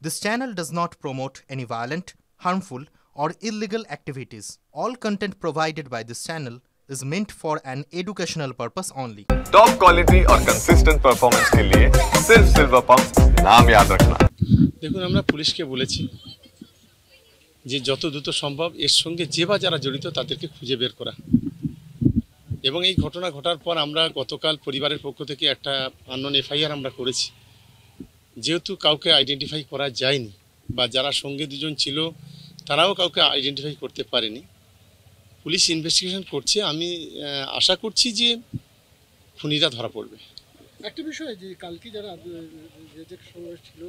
This channel does not promote any violent, harmful, or illegal activities. All content provided by this channel is meant for an educational purpose only. Top quality और consistent performance के लिए सिर्फ silver pump नाम याद रखना। দেখুন আমরা পুলিশকে বলেছি যে যত দ্রুত সম্ভব এর সঙ্গে যে বা যারা জড়িত তাদেরকে খুঁজে বের করা, এবং এই ঘটনা ঘটার পর আমরা গতকাল পরিবারের পক্ষ থেকে একটা আননোন এফআইআর আমরা করেছি। যেহেতু কাউকে আইডেন্টিফাই করা যায়নি বা যারা সঙ্গে দুজন ছিল তারাও কাউকে আইডেন্টিফাই করতে পারেনি, পুলিশ ইনভেস্টিগেশন করছে। আমি আশা করছি যে খুনিরা ধরা পড়বে। একটা বিষয় যে কালকে যারা যে সঙ্গে ছিল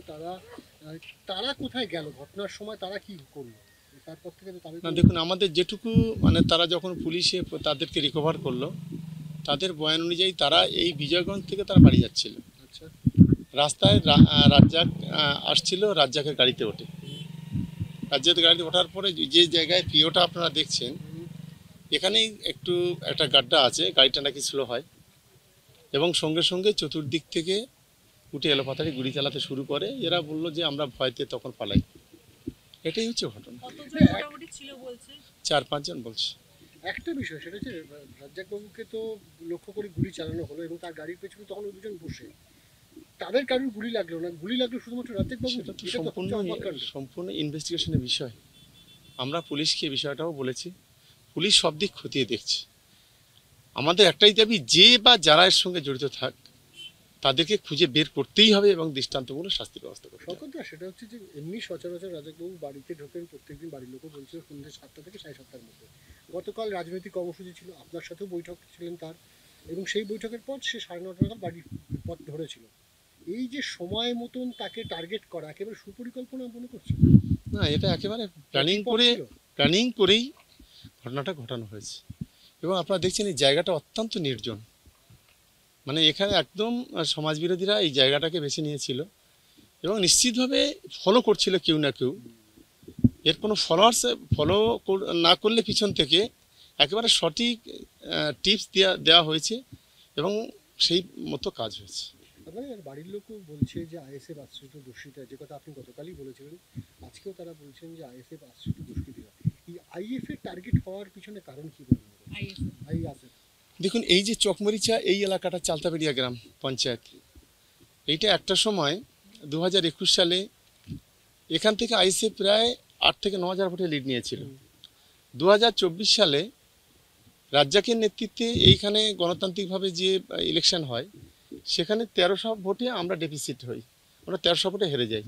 তারা কোথায় গেল, ঘটনার সময় তারা কি করলো, তারপর থেকে না দেখুন, আমাদের যেটুকু তারা যখন পুলিশে তাদেরকে রিকভার করলো, তাদের বয়ান অনুযায়ী তারা এই বিজয়গঞ্জ থেকে তারা বাড়ি যাচ্ছিল। আচ্ছা, রাস্তায় রাজ্জাক আসছিল, রাজ্জাকের গাড়িতে ওঠে। রাজ্জাকের গাড়িতে ওঠার পরে যে জায়গায় পিওটা আপনারা দেখছেন, এখানেই একটা গাড্ডা আছে, গাড়িটা নাকি স্লো হয় এবং সঙ্গে সঙ্গে চতুর্দিক থেকে উঠে এলোপাতাড়ি গুলি চালাতে শুরু করে। এরা বলল যে আমরা ভয়তে তখন পালাই। এটাই হচ্ছে ঘটনা। 4-5 জন বলছে। একটা বিষয় সেটা হচ্ছে রাজ্জাক বাবুকে তো লক্ষ্য করে গুলি চালানো হলো এবং তার গাড়ির পেছনে তখন দুজন বসে, তাদের কারোর গুলি লাগলো না, গুলি লাগলো শুধুমাত্র রাজ্জাক বাবু। সেটা তো সম্পূর্ণ ইনভেস্টিগেশনের বিষয়। আমরা পুলিশকে বিষয়টাও বলেছি, পুলিশ সব দিক খতিয়ে দেখছে। আমাদের একটাই দাবি, যে বা যারা এর সঙ্গে জড়িত থাক তাদেরকে খুঁজে বের করতেই হবে এবং দৃষ্টান্তমূলক শাস্তির ব্যবস্থা করতে হবে। সকলটা সেটা হচ্ছে যে এমনি সচরাচর রাজ্জাকবাবু বাড়িতে ঢোকেন প্রত্যেকদিন, বাড়ির লোকও বলছিল সন্ধ্যে 7টা থেকে 7:30টার মধ্যে। গতকাল রাজনৈতিক কর্মসূচি ছিল, আপনার সাথেও বৈঠক ছিলেন তার, এবং সেই বৈঠকের পর সে 9:30 নাগাদ বাড়ির পথ ধরেছিল। এই যে সময় মতন তাকে টার্গেট করা একেবারে সুপরিকল্পনা মনে করছে না, এটা একেবারে প্ল্যানিং করেই ঘটনাটা ঘটানো হয়েছে। এবং আপনারা দেখছেন এই জায়গাটা অত্যন্ত নির্জন, এখানে একদম সমাজবিরোধীরা এই জায়গাটাকে বেছে নিয়েছিল এবং নিশ্চিতভাবে ফলো করছিল কেউ না কেউ। এর কোনো ফলো না করলে পিছন থেকে একেবারে সঠিক টিপস দেওয়া হয়েছে এবং সেই মতো কাজ হয়েছে। আপনাদের বাড়ির লোকও বলছে যে আইএসএফ আশ্রিত দুষ্কৃতীরা, যে কথা আপনি গতকালই বলেছিলেন, আজকেও তারা বলছেন যে আইএসএফ আশ্রিত দুষ্কৃতীরা। এই আইএফএ টার্গেট হওয়ার পিছনে কারণ কি বলবেন? আইএসএফ দেখুন, এই যে চকমরিচা এই এলাকাটা চালতাবেড়িয়া গ্রাম পঞ্চায়েত, এইটা একটা সময় 2021 সালে এখান থেকে আইএসএফ প্রায় 8 থেকে 9 হাজার ভোটে লিড নিয়েছিল। 2024 সালে রাজ্জাকের নেতৃত্বে এইখানে গণতান্ত্রিকভাবে যে ইলেকশন হয়, সেখানে 1300 ভোটে আমরা ডেফিসিট হই, আমরা 1300 ভোটে হেরে যাই।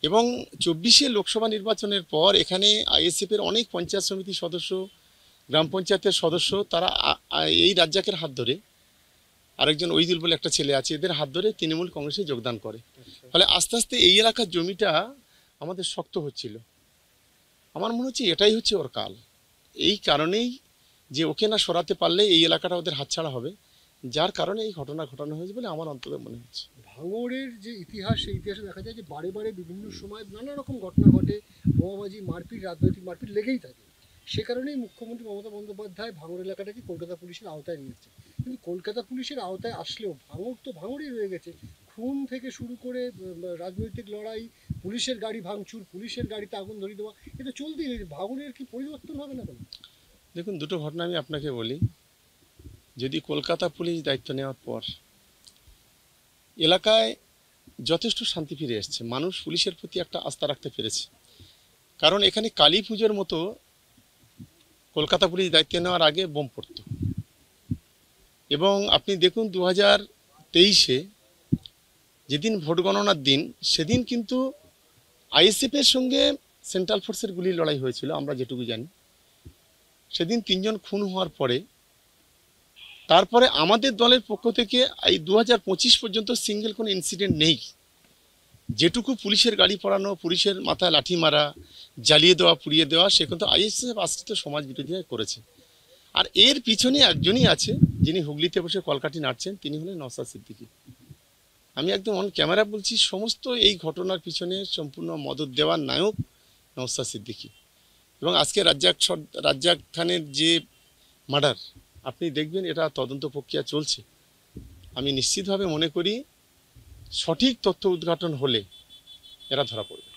এবং 24 লোকসভা নির্বাচনের পর এখানে আইএসএফের অনেক পঞ্চায়েত সমিতির সদস্য, গ্রাম পঞ্চায়েতের সদস্য, তারা এই রাজ্জাকের হাত ধরে, আরেকজন ওইদুল বলে একটা ছেলে আছে, এদের হাত ধরে তৃণমূল কংগ্রেসে যোগদান করে। ফলে আস্তে আস্তে এই এলাকার জমিটা আমাদের শক্ত হচ্ছিল। আমার মনে হচ্ছে এটাই হচ্ছে ওর কাল। এই কারণেই যে ওকে না সরাতে পারলে এই এলাকাটা ওদের হাতছাড়া হবে, যার কারণে এই ঘটনা ঘটানো হয়েছে বলে আমার অন্তত মনে হচ্ছে। ভাঙড়ের যে ইতিহাস, সেই ইতিহাসে দেখা যায় যে বারে বারে বিভিন্ন সময় নানা রকম ঘটনা ঘটে, বোমাবাজি, মারপিট, রাজনৈতিক মারপিট লেগেই থাকে। সে কারণেই মুখ্যমন্ত্রী মমতা বন্দ্যোপাধ্যায় ভাঙড় এলাকাটাকে কলকাতা পুলিশের আওতায় নিয়েছে। কিন্তু কলকাতা পুলিশের আওতায় আসলেও ভাঙড় তো ভাঙড়ই রয়ে গেছে। খুন থেকে শুরু করে রাজনৈতিক লড়াই, পুলিশের গাড়ি ভাঙচুর, পুলিশের গাড়িতে আগুন ধরিয়ে দেওয়া, এটা চলতেই রয়েছে। ভাঙড়ের কি পরিবর্তন হবে না কেন? দেখুন, দুটো ঘটনা আমি আপনাকে বলি। যদি কলকাতা পুলিশ দায়িত্ব নেওয়ার পর এলাকায় যথেষ্ট শান্তি ফিরে এসছে, মানুষ পুলিশের প্রতি একটা আস্থা রাখতে পেরেছে। কারণ এখানে কালী পুজোর মতো কলকাতা পুলিশ দায়িত্ব নেওয়ার আগে বোম পড়ত। এবং আপনি দেখুন 2023-এ যেদিন ভোট গণনার দিন, সেদিন কিন্তু আইএসএফের সঙ্গে সেন্ট্রাল ফোর্সের গুলির লড়াই হয়েছিল, আমরা যেটুকু জানি। সেদিন 3 জন খুন হওয়ার পরে তারপরে আমাদের দলের পক্ষ থেকে এই 2025 পর্যন্ত সিঙ্গেল কোনো ইনসিডেন্ট নেই। যেটুকু পুলিশের গাড়ি পড়ানো, পুলিশের মাথায় লাঠি মারা, জ্বালিয়ে দেওয়া, পুড়িয়ে দেওয়া, সে কিন্তু আইএসএফ আশ্রিত সমাজ বিরোধীরা করেছে। আর এর পিছনে একজনই আছে, যিনি হুগলিতে বসে কলকাঠি নাড়ছেন, তিনি হলেন নওশাদ সিদ্দিকী। আমি একদম অন ক্যামেরা বলছি, সমস্ত এই ঘটনার পিছনে সম্পূর্ণ মদত দেওয়ার নায়ক নওশাদ সিদ্দিকী। এবং আজকে রাজ্জাক খানের যে মার্ডার, আপনি দেখবেন এটা তদন্ত প্রক্রিয়া চলছে। আমি নিশ্চিতভাবে মনে করি সঠিক তথ্য উদ্ঘাটন হলে এরা ধরা পড়বে।